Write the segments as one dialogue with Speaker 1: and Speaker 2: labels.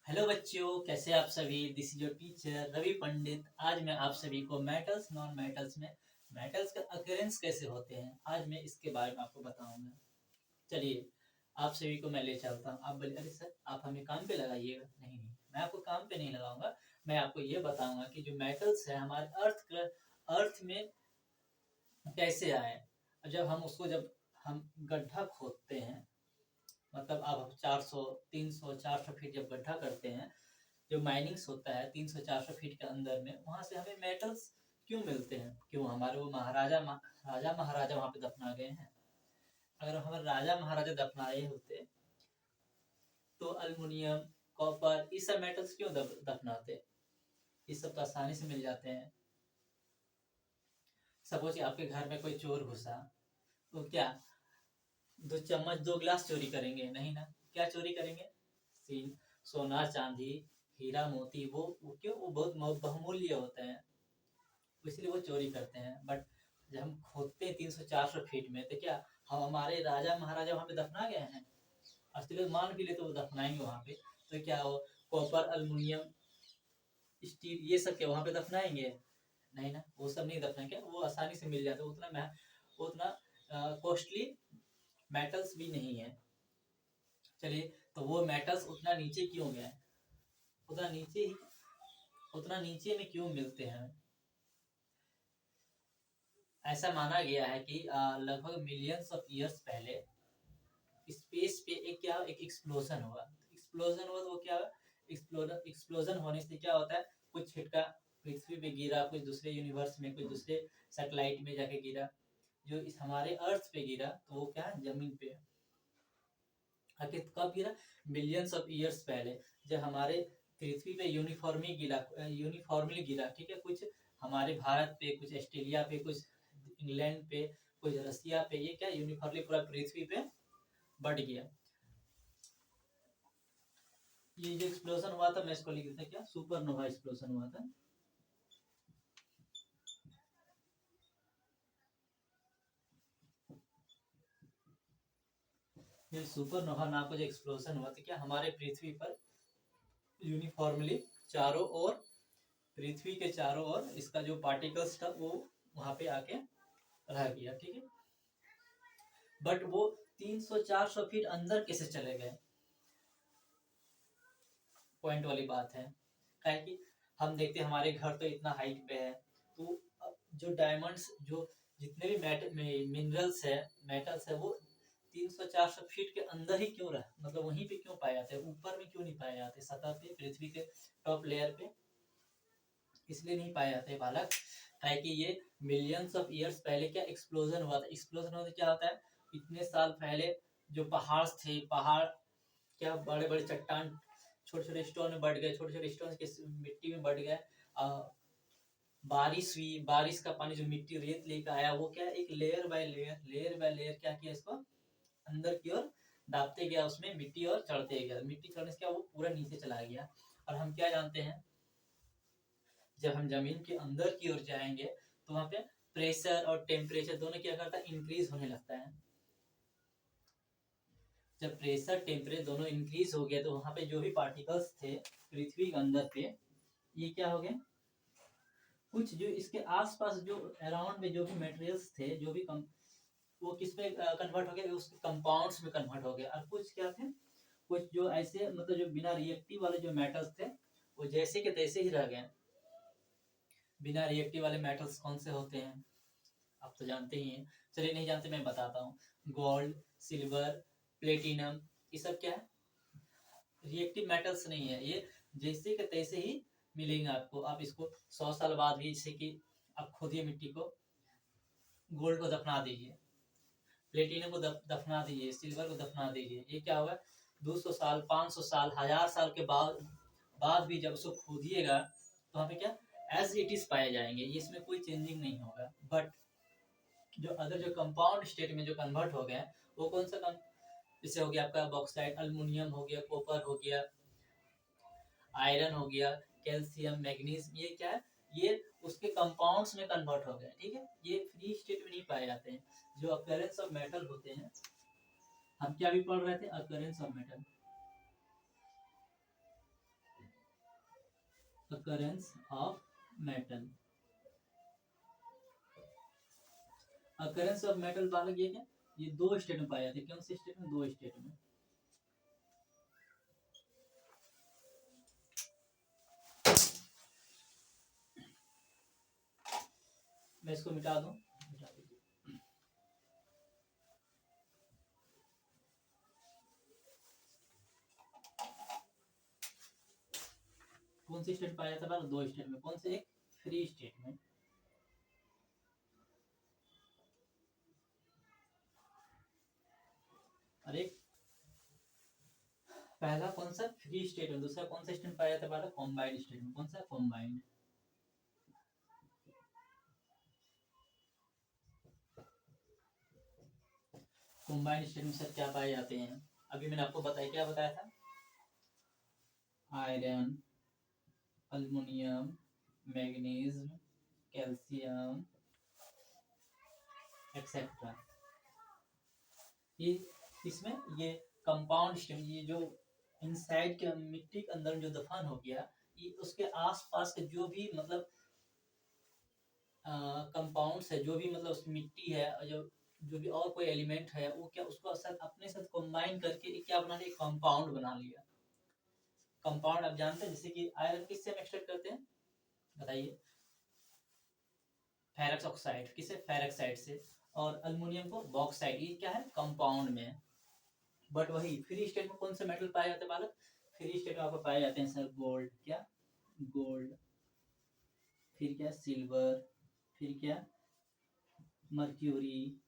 Speaker 1: Hello बच्चों, कैसे आप सभी। This is your teacher Ravi Pandit. आज मैं आप सभी को मेटल्स नॉन मेटल्स में मेटल्स का अकरेंस कैसे होते हैं, आज मैं इसके बारे में आपको बताऊंगा। चलिए, आप सभी को मैं ले चलता हूँ। आप बोले, अरे सर आप हमें काम पे लगाइएगा। नहीं नहीं, मैं आपको काम पे नहीं लगाऊंगा। मैं आपको ये बताऊंगा कि जो मेटल्स है हमारे अर्थ में कैसे आए। जब हम गड्ढा खोदते हैं, मतलब अब 400 300 400 फीट जब गड्ढा करते हैं, जो माइनिंग्स होता है 300 400 फीट के अंदर में, वहां से हमें मेटल्स क्यों मिलते हैं? क्यों हमारे वो राजा महाराजा वहां पे दफना गए हैं। अगर हमारे राजा महाराजा दफनाए होते तो अल्युमिनियम, कॉपर, ये सब मेटल्स क्यों दफनाते? ये सब तो आसानी से मिल जाते हैं। सपोज आपके घर में कोई चोर घुसा, तो क्या दो चम्मच दो गिलास चोरी करेंगे? नहीं ना। क्या चोरी करेंगे? सोना चांदी, हीरा मोती। वो क्यों? वो बहुत बहुमूल्य होते हैं, इसलिए वो चोरी करते हैं। बट जब हम खोदते हैं 300 400 फीट में, तो क्या हम हमारे राजा महाराजा वहां पे दफना गए हैं? अस्तित्व मान भी ले तो वो दफनाएंगे वहां पे। तो क्या वो कॉपर, अल्युमिनियम, स्टील, ये सब के वहां पे दफनाएंगे? नहीं ना, वो सब नहीं दफनाएंगे। वो आसानी से मिल जाते, उतना कॉस्टली मेटल्स भी नहीं है। चलिए, तो वो मेटल्स उतना नीचे क्यों गए? उतना नीचे ही उतना नीचे में क्यों मिलते हैं? ऐसा माना गया है कि लगभग मिलियंस ऑफ ईयर्स पहले स्पेस पे एक एक्सप्लोजन हुआ। तो वो क्या हुआ? एक्सप्लोजन होने से क्या होता है, कुछ छिटका पृथ्वी पे गिरा, कुछ दूसरे यूनिवर्स में, कुछ दूसरे सैटेलाइट में जाके गिरा। जो इस हमारे अर्थ पे गिरा, तो वो क्या है, जमीन पे। आखिर कब गिरा? मिलियंस ऑफ ईयर्स पहले, जब हमारे पृथ्वी पे यूनिफॉर्मली गिरा। ठीक है, कुछ हमारे भारत पे, कुछ ऑस्ट्रेलिया पे, कुछ इंग्लैंड पे, कुछ रसिया पे, ये क्या यूनिफॉर्मली पूरा पृथ्वी पे बढ़ गया। ये जो एक्सप्लोजन हुआ था, मैं इसको लिख देता, क्या सुपरनोवा एक्सप्लोजन हुआ था। ये सुपरनोवा नाम का जो एक्सप्लोजन हुआ था, क्या हमारे पृथ्वी पर यूनिफॉर्मली चारों ओर, पृथ्वी के चारों ओर इसका जो पार्टिकल्स था वो वहां पे आके रह गया। ठीक है, बट वो 300 400 फीट अंदर कैसे चले गए? पॉइंट वाली बात है। काहे कि हम देखते हैं हमारे घर तो इतना हाइट पे है, तो जो डायमंड्स, जो जितने भी मिनरल्स है, मेटल्स है, वो 300 400 फीट के अंदर ही क्यों रह, मतलब वहीं पे क्यों पाए जाते हैं? ऊपर में क्यों नहीं पाए जाते? सतह पे, पृथ्वी के टॉप लेयर पे इसलिए नहीं पाए जाते बालक, है कि ये मिलियंस ऑफ ईयर्स पहले क्या एक्सप्लोजन हुआ था। एक्सप्लोजन होने क्या होता है, इतने साल पहले जो पहाड़ थे, पहाड़ क्या बड़े बड़े चट्टान, छोटे छोटे स्टोन में बढ़ गए, छोटे छोटे स्टोन के मिट्टी में बढ़ गए। बारिश हुई, बारिश का पानी जो मिट्टी रेत लेकर आया, वो क्या एक लेयर बाय लेयर क्या किया, इसको अंदर की ओर दाबते गया, उसमें मिट्टी और चढ़ते गया। मिट्टी चढ़ने से क्या वो पूरा नीचे चला गया। और हम क्या जानते हैं, जब हम जमीन के अंदर की ओर जाएंगे, तो वहां पे प्रेशर और टेम्परेचर दोनों क्या करता है, इंक्रीज होने लगता है। जब प्रेशर टेम्परेचर दोनों इंक्रीज हो गया, तो वहां पे जो भी पार्टिकल्स थे पृथ्वी के अंदर पे, ये क्या हो गए, कुछ जो इसके आसपास जो अराउंड में जो भी मटेरियल्स थे, जो भी वो किस पे कन्वर्ट हो गया, उसके कंपाउंड्स में कन्वर्ट हो गया। और कुछ क्या थे, कुछ जो ऐसे, मतलब जो बिना रिएक्टिव वाले जो मेटल्स थे, वो जैसे के तैसे ही रह गए। बिना रिएक्टिव वाले मेटल्स कौन से होते हैं? आप तो जानते ही हैं। चलिए, नहीं जानते, मैं बताता हूँ। गोल्ड, सिल्वर, प्लेटिनम, ये सब क्या है, रिएक्टिव मेटल्स नहीं है। ये जैसे के तैसे ही मिलेंगे आपको। आप इसको 100 साल बाद भी, जैसे कि आप खोदिए मिट्टी को, गोल्ड को दफना दीजिए, प्लेटिनम को दफना दीजिए, सिल्वर को दफना दीजिए, ये क्या होगा, 200 साल, 500 साल, 1000 साल के बाद भी जब उसको खोदिएगा, तो वहाँ पे क्या एज इट इज पाए जाएंगे। ये इसमें कोई चेंजिंग नहीं होगा। बट जो अदर जो कंपाउंड स्टेट में जो कन्वर्ट हो गए, वो कौन सा जैसे हो गया आपका बॉक्साइट, अल्युमिनियम हो गया, कॉपर हो गया, आयरन हो गया, कैल्शियम, मैग्नीज, ये क्या है, ये उसके कंपाउंड्स में कन्वर्ट हो गए। ठीक है, ये फ्री स्टेट में नहीं पाए जाते हैं। जो अकरेंस ऑफ मेटल होते हैं, हम क्या भी पढ़ रहे थे, occurrence of metal. occurrence of metal, occurrence of metal बालक ये क्या, ये दो स्टेट में पाए जाते हैं। कौन से स्टेट में? दो स्टेट में। मैं इसको मिटा दूं, मिटा दीजिए। कौन से स्टेट पाया जाता है? दो स्टेट में। कौन से? एक फ्री स्टेट में, और एक पहला कौन सा? फ्री स्टेट में। दूसरा कौन सा स्टेट में पाया जाता है? कॉम्बाइंड स्टेट में। कौन सा? कॉम्बाइंड। कॉम्बाइंड स्टेट में सर क्या पाए जाते हैं? अभी मैंने आपको बताया, क्या बताया था? Iron, aluminium, manganese, calcium etcetera. ये इसमें ये कंपाउंड स्टेट, ये जो इनसाइड के मिट्टी के अंदर जो दफन हो गया, ये उसके आसपास के जो भी मतलब कंपाउंड्स है, जो भी मतलब उस मिट्टी है, जो भी और कोई एलिमेंट है, वो क्या उसको साथ अपने साथ कंबाइन करके क्या बना लिया? कंपाउंड बना लिया। कंपाउंड आप जानते हैं, जैसे कि आयरन किससे हम एक्सट्रैक्ट करते हैं? बताइए। Ferrous oxide. किसे? फेरक्साइड से। और अल्युमिनियम को बॉक्साइड। ये क्या है? कंपाउंड में। बट वही फ्री स्टेट में कौन से मेटल पाए जाते हैं बालक? फ्री स्टेट में आपको पाए जाते हैं सर गोल्ड। क्या? गोल्ड। फिर क्या? सिल्वर। फिर क्या? मर्क्यूरी।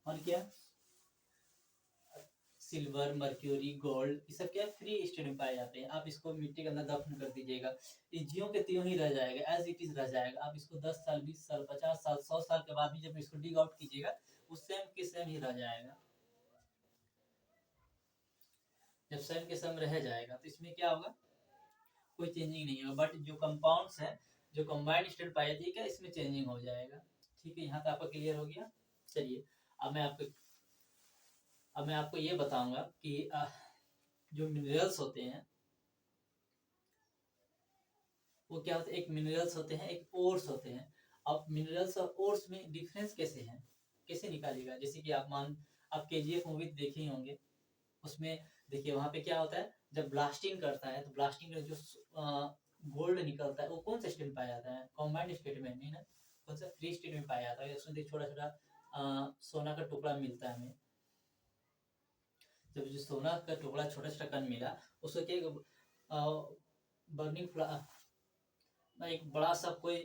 Speaker 1: और क्या? सिल्वर, मर्क्यूरी, गोल्ड, ये सब क्या? फ्री स्टेट में पाए जाते हैं। आप इसको मिट्टी के अंदर दफन कर दीजिएगा, ये ज्यों के त्यों ही रह जाएगा, एज इट इज रह जाएगा। आप इसको 10 साल, 20 साल, 50 साल, 100 साल के बाद भी जब इसको डिग आउट कीजिएगा, वो सेम के सेम ही रह जाएगा। जब सेम के सेम रह जाएगा तो इसमें क्या होगा? कोई चेंजिंग नहीं होगा। बट जो कंपाउंड्स है, जो कंबाइंड स्टेट पाई जाती है, क्या इसमें चेंजिंग हो जाएगा। ठीक है, यहाँ तक आपका क्लियर हो गया। चलिए, अब मैं आपको ये बताऊंगा कि जो मिनरल्स होते हैं वो क्या होते हैं? एक मिनरल्स होते हैं, एक ओर्स होते हैं। अब मिनरल्स और ओर्स में डिफरेंस कैसे है, कैसे निकालेगा? जैसे कि आप केजीएफ मूवी देखे ही होंगे, उसमें देखिए वहां पे क्या होता है, जब ब्लास्टिंग करता है तो ब्लास्टिंग में जो गोल्ड निकलता है वो कौन सा स्टेट में पाया जाता है? कॉम्बाइंड स्टेट में नहीं ना, कौन सा? फ्री स्टेट में पाया जाता है। उसमें देखिए छोटा छोटा सोना का टुकड़ा मिलता है हमें। जब जो सोना का टुकड़ा छोटा छोटा कण मिला, उसको क्या बर्निंग, एक बड़ा सा कोई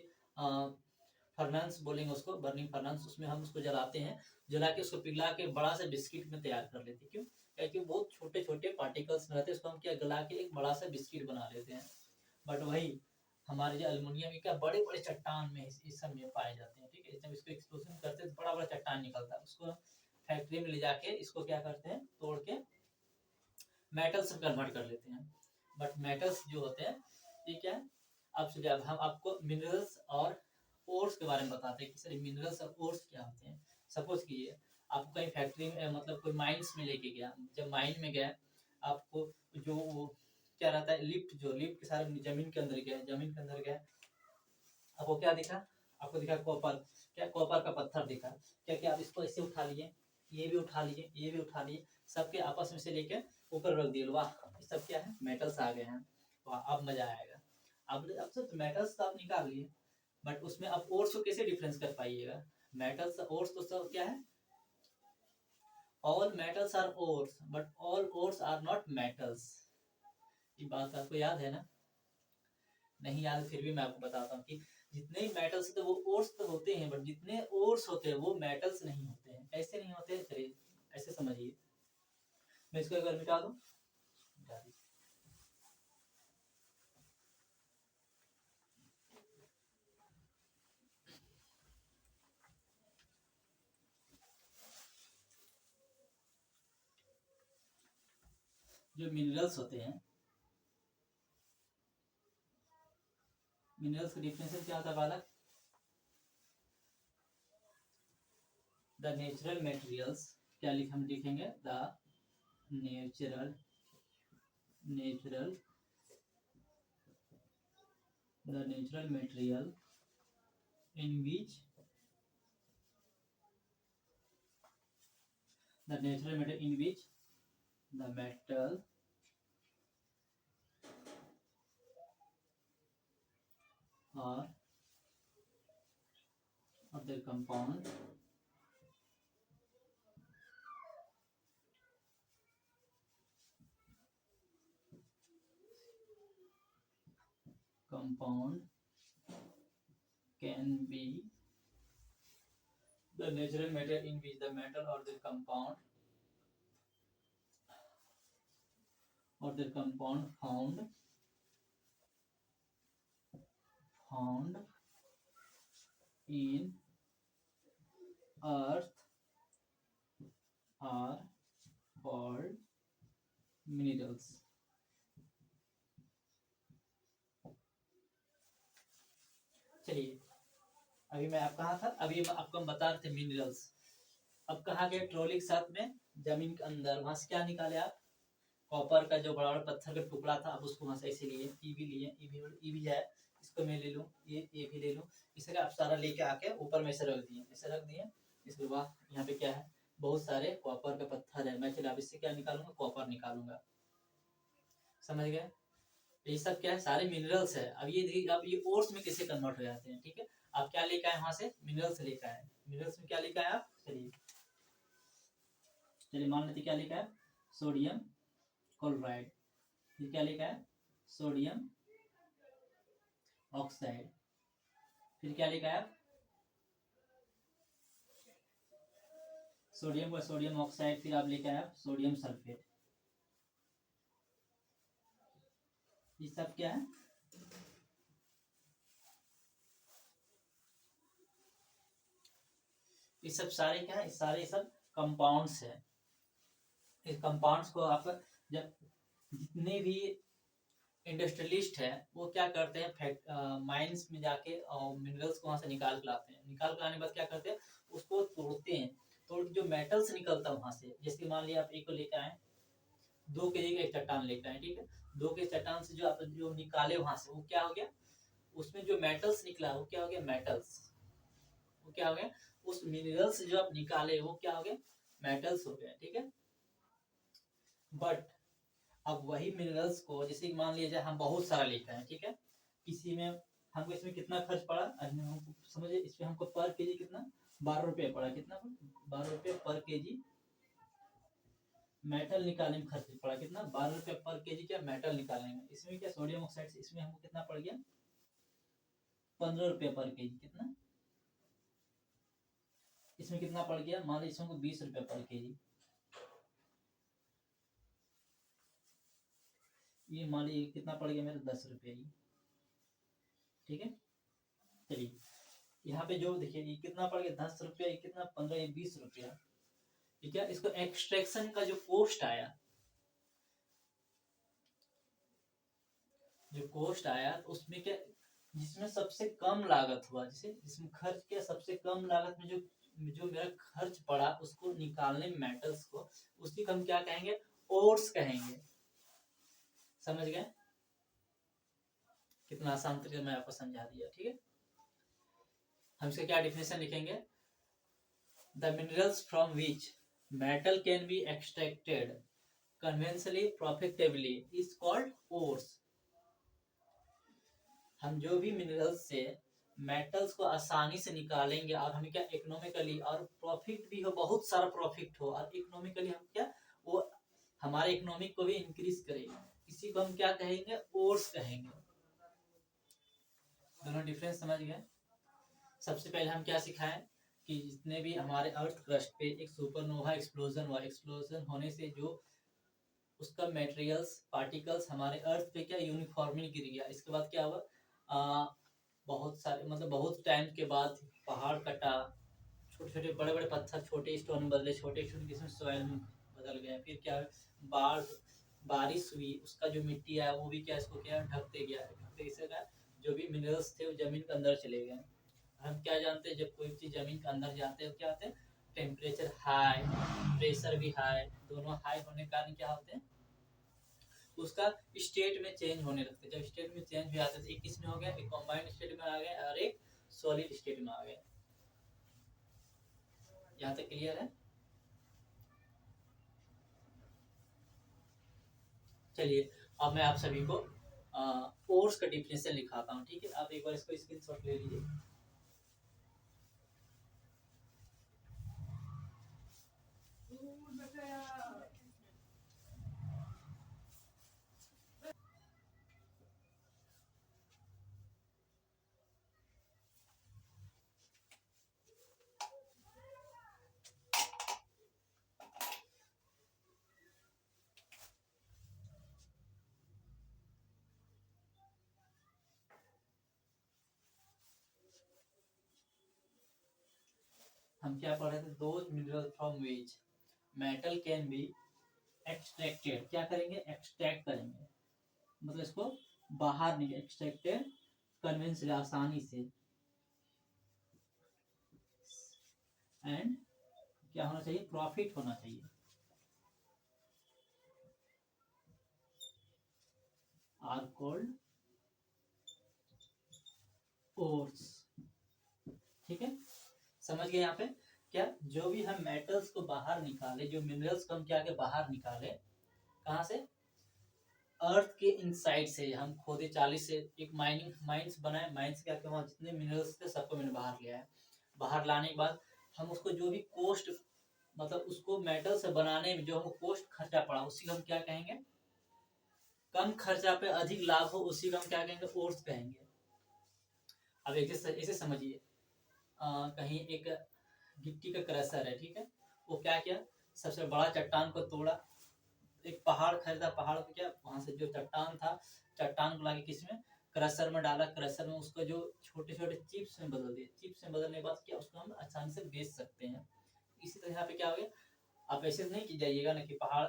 Speaker 1: फर्नेंस बोलेंगे उसको, बर्निंग फर्नेंस, उसमें हम उसको जलाते हैं। जला के उसको पिघला के बड़ा सा बिस्किट में तैयार कर लेते हैं। क्यों? क्योंकि बहुत छोटे छोटे पार्टिकल्स रहते हैं, उसको हम क्या गला के एक बड़ा सा बिस्किट बना लेते हैं। बट वही हमारे जो अल्युमिनियम क्या बड़े बड़े चट्टान में इस सब में पाए जाते हैं। ठीक है, जब इसको एक्सप्लोजन करते हैं तो बड़ा बड़ा चट्टान निकलता है, उसको फैक्ट्री में ले जाके इसको क्या करते हैं? तोड़ के मेटल्स में कन्वर्ट कर लेते हैं। बट मेटल्स जो होते हैं ये क्या है? अब चलिए, अब हम आपको मिनरल्स और ओर्स के बारे में बताते हैं कि सर मिनरल्स और ओर्स क्या होते हैं। सपोज कीजिए आपको कहीं फैक्ट्री में मतलब कोई माइंस में लेके गया, जब माइन में गया आपको जो वो क्या रहता है, लिफ्ट, जो लिफ्ट के सारे जमीन के अंदर गया, जमीन के अंदर गया, आपको क्या दिखा? आपको दिखा कॉपर। क्या? कॉपर का पत्थर दिखा। क्या क्या आप इसको ऐसे उठा लिए, ये भी उठा लिए, ये भी उठा लिए, सबके आपस में से लेके ऊपर रख दिए। वाह, ये सब क्या है? मेटल्स आ गए हैं। वाह, अब मजा आएगा। अब सब मेटल्स तो आप निकाल लिए, बट उसमें आप ओर्स को कैसे डिफरेंस कर पाइएगा? मेटल्स ओर्स तो सब क्या है? All metals are ores, but all ores are not metals. ये बात आपको याद है ना? नहीं याद, फिर भी मैं आपको बताता हूँ कि जितने मेटल्स होते हैं वो ओर्स तो होते हैं, बट जितने ओर्स होते हैं वो मेटल्स नहीं होते हैं। ऐसे नहीं होते हैं, चलिए ऐसे समझिए। मैं इसको एक बार मिटा दूं, मिटा दी। जो मिनरल्स होते हैं, मिनरल्स का डिफिनेशन क्या होता है बालक? द नेचुरल मटेरियल्स, क्या हम लिखेंगे? The natural natural the natural material in which the natural matter in which the metal or other compound can be the natural matter in which the metal or the compound found in earth are called minerals. चलिए, अभी मैं आप कहाँ था, अभी आपको हम बता रहे थे मिनरल्स। अब कहाँ गए ट्रॉली के साथ में, जमीन के अंदर। वहां से क्या निकाले आप, कॉपर का जो बड़ा बड़ा पत्थर का टुकड़ा था, अब उसको वहां से ऐसे लिए, ई भी जाए, इसको मैं ले लूँ, ये भी ले लूँ, इसे आप सारा लेके आके ऊपर में ऐसे रख दिए। इसके बाद यहाँ पे क्या है, बहुत सारे कॉपर का पत्थर है। मैं चलिए अब इससे क्या निकालूंगा, कॉपर निकालूंगा। समझ गए, ये सब क्या है, सारे मिनरल्स है। अब ये देखिए, अब ये ओर्स में कैसे कन्वर्ट हो जाते हैं। ठीक है, आप क्या लेकर आए वहां से, मिनरल्स लेकर आए। मिनरल्स में क्या लेकर आए आप, चलिए मान लेते क्या लेकर आए, सोडियम क्लोराइड। फिर क्या लेकर आए, सोडियम ऑक्साइड। फिर क्या लेकर आए, सोडियम ऑक्साइड। फिर आप लेकर आए सोडियम सल्फेट। ये सब क्या है, ये सब सारे क्या है, सारे सब कंपाउंड्स है। इस कंपाउंड्स को आप जब जितने भी इंडस्ट्रियलिस्ट है वो क्या करते हैं, माइंस में जाके और मिनरल्स को वहां से निकाल के लाते हैं। निकाल के लाने के बाद क्या करते हैं, उसको तोड़ते हैं। तोड़ जो मेटल्स निकलता है वहां से, जैसे मान लिया आप एक को लेकर आए, 2 kg का एक चट्टान लेकर आए। ठीक है, 2 kg चट्टान से जो आप जो निकाले वहां से, वो क्या हो गया, उसमें जो मेटल्स निकला वो क्या हो गया, मेटल्स। वो क्या हो गया, उस मिनरल्स जो आप निकाले वो क्या हो गया, मेटल्स हो गया। ठीक है, बट अब वही मिनरल्स को, जैसे मान लिया जाए हम बहुत सारा लेते हैं। ठीक है, किसी में हमको इसमें कितना खर्च पड़ा, हमको समझिए, इसमें हमको पर केजी कितना, 12 रुपये पड़ा। कितना, 12 रुपये पर केजी मेटल निकालने में खर्च पड़ा। कितना, 12 रुपये पर केजी क्या मेटल निकालने में। इसमें क्या, सोडियम ऑक्साइड से इसमें हमको कितना पड़ गया, 15 रुपये पर केजी। कितना, इसमें कितना पड़ गया, मान लीजिए इसमें 20 रुपये पर केजी। ये मान लीजिए कितना पड़ गया मेरे, 10 रुपये। ठीक है, चलिए यहाँ पे जो देखिए ये कितना पड़ गया, 10 रुपया, ये कितना, 15, ये 20 रुपया। ठीक है, इसको एक्सट्रैक्शन का जो कॉस्ट आया, उसमें क्या, जिसमें सबसे कम लागत हुआ, जिसमें खर्च किया सबसे कम लागत में, जो मेरा खर्च पड़ा उसको निकालने में मेटल्स को, उसी को हम क्या कहेंगे, ओर्स कहेंगे। समझ गए, कितना आसान तरीके मैं आपको समझा दिया। ठीक है, हम इसका क्या डिफिनेशन लिखेंगे, the minerals from which metal can be extracted conventionally profitably is called ores. हम जो भी मिनरल्स से मेटल्स को आसानी से निकालेंगे और हमें क्या इकोनॉमिकली और प्रॉफिट भी हो, बहुत सारा प्रॉफिट हो, और इकोनॉमिकली हम क्या, वो हमारे इकोनॉमिक को भी इंक्रीज करेगा, इसी को हम क्या कहेंगे, ओर्स कहेंगे। दोनों डिफरेंस समझ गए। सबसे पहले हम क्या सिखाएं कि जितने भी हमारे अर्थ क्रस्ट पे एक सुपरनोवा एक्सप्लोजन हुआ, एक्सप्लोजन होने से जो उसका मटेरियल्स पार्टिकल्स हमारे अर्थ पे क्या यूनिफॉर्मली गिर गया। इसके बाद क्या हुआ, बहुत सारे मतलब बहुत टाइम के बाद पहाड़ कटा, छोटे छोटे बड़े बड़े पत्थर छोटे स्टोन बदले, छोटे छोटे किस्म सॉइल में बदल गए। फिर क्या, बाढ़ बारिश हुई, उसका जो मिट्टी है वो भी क्या, इसको क्या ढकते गया, ढकते इससे क्या, जो भी मिनरल्स थे वो जमीन के अंदर चले गए। हम क्या जानते हैं, जब कोई चीज जमीन के अंदर जाते हैं तो क्या होते हैं, टेम्परेचर हाई, प्रेशर भी हाई, दोनों हाई होने के कारण क्या होते हैं, उसका स्टेट में चेंज होने लगता है। जब स्टेट में चेंज हो जाता है तो एक किस में हो गया, एक कंबाइंड स्टेट में आ गया और एक सॉलिड स्टेट में आ गया। यहाँ तक क्लियर है? चलिए अब मैं आप सभी को ओर्स का डिफिनेशन लिखाता हूँ, ठीक है? आप एक बार इसको स्क्रीनशॉट ले लीजिए। हम क्या पढ़ रहे थे? Those mineral from which metal can be extracted. क्या करेंगे? एक्सट्रैक्ट करेंगे, मतलब इसको बाहर निकाल, एक्सट्रैक्टेड कन्वेंशनली, आसानी से। एंड क्या होना चाहिए? प्रॉफिट होना चाहिए। Are called ores. ठीक है, समझ गए? यहाँ पे क्या, जो भी हम मेटल्स को बाहर निकाले, जो मिनरल्स को हम क्या के बाहर निकाले, कहाँ से? अर्थ के इनसाइड से हम खोदे, 40 से एक माइंस बनाए, माइंस क्या के वहाँ जितने मिनरल्स थे सबको मैंने बाहर लिया है। बाहर लाने के बाद हम उसको जो भी कोस्ट, मतलब उसको मेटल से बनाने में जो हमको कोस्ट खर्चा पड़ा, उसी को हम क्या कहेंगे? कम खर्चा पे अधिक लाभ हो, उसी को हम क्या कहेंगे? ओर्स कहेंगे। अब एक ऐसे समझिए, कहीं एक गिट्टी का क्रशर है, ठीक है? वो क्या किया, सबसे बड़ा चट्टान को तोड़ा, एक पहाड़ खरीदा, पहाड़ को क्या, वहां से जो चट्टान था, चट्टान को लाके किस में? क्रशर में डाला, क्रशर में उसको जो छोटे छोटे चिप्स में बदल दिए, चिप्स में बदलने के बाद क्या, उसको हम आसानी से बेच सकते हैं। इसी तरह यहाँ पे क्या हो गया, आप ऐसे नहीं की जाइएगा ना कि पहाड़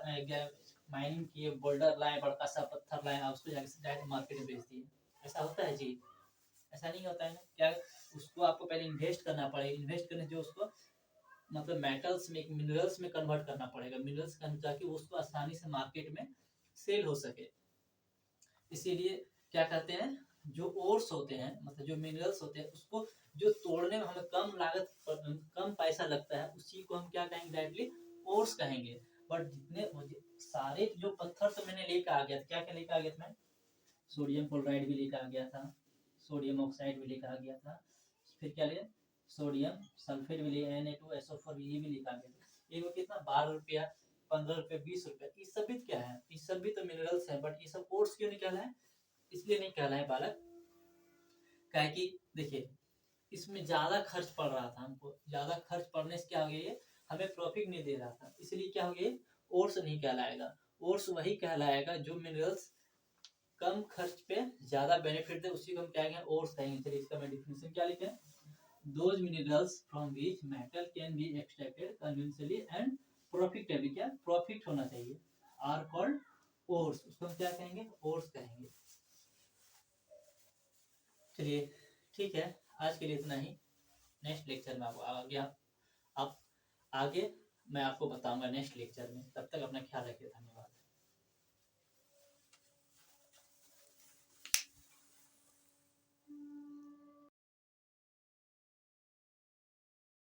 Speaker 1: माइनिंग किए, बोल्डर लाए, बड़का सा पत्थर लाए, उसको जाके डायरेक्ट मार्केट में बेच दिए। ऐसा होता है जी? ऐसा नहीं होता है ना। क्या, उसको आपको पहले इन्वेस्ट करना पड़ेगा, इन्वेस्ट करने जो उसको मतलब मेटल्स में, मिनरल्स में कन्वर्ट करना पड़ेगा, मिनरल्स ताकि उसको आसानी से मार्केट में सेल हो सके। इसीलिए क्या कहते हैं, जो ओर्स होते हैं, मतलब जो मिनरल्स होते हैं, उसको जो तोड़ने में हमें कम लागत, कम पैसा लगता है, उसी को हम क्या कहेंगे? डायरेक्टली ओर्स कहेंगे। बट जितने सारे जो पत्थर तो मैंने लेकर आ गया था, क्या क्या लेकर आ गया था मैं? सोडियम क्लोराइड भी लेकर आ गया था, सोडियम ऑक्साइड भी लेकर आ गया था, फिर क्या लिया? सोडियम सल्फेट भी लिया, Na2SO4 ये भी लेकर आ गया था। ये वो कितना? 12 रुपया, 15 रुपया, 20 रुपया। ये सब भी क्या है? ये सब भी तो मिनरल्स है, बट ये सब ओर्स क्यों नहीं कहलाए? इसलिए नहीं कहलाए बालक, क्या कि देखिए, इसमें ज्यादा खर्च पड़ रहा था हमको, ज्यादा खर्च पड़ने से क्या हो गया, हमें प्रॉफिट नहीं दे रहा था, इसलिए क्या हो गया, ओर्स नहीं कहलाएगा। ओर्स वही कहलाएगा जो मिनरल्स कम खर्च पे ज्यादा बेनिफिट दे, उसी को हम क्या कहेंगे? ओर्स कहेंगे। चलिए इसका मैं डिफिनेशन क्या लिखे, those minerals from which metal can be extracted conventionally and profitably, क्या प्रॉफिट होना चाहिए, आर कॉल्ड ओर्स। उसको हम क्या कहेंगे? ओर्स कहेंगे। चलिए ठीक है, आज के लिए इतना ही। नेक्स्ट लेक्चर में आपको आगे आप आगे मैं आपको बताऊंगा नेक्स्ट लेक्चर में। तब तक अपना ख्याल रखिए, धन्यवाद।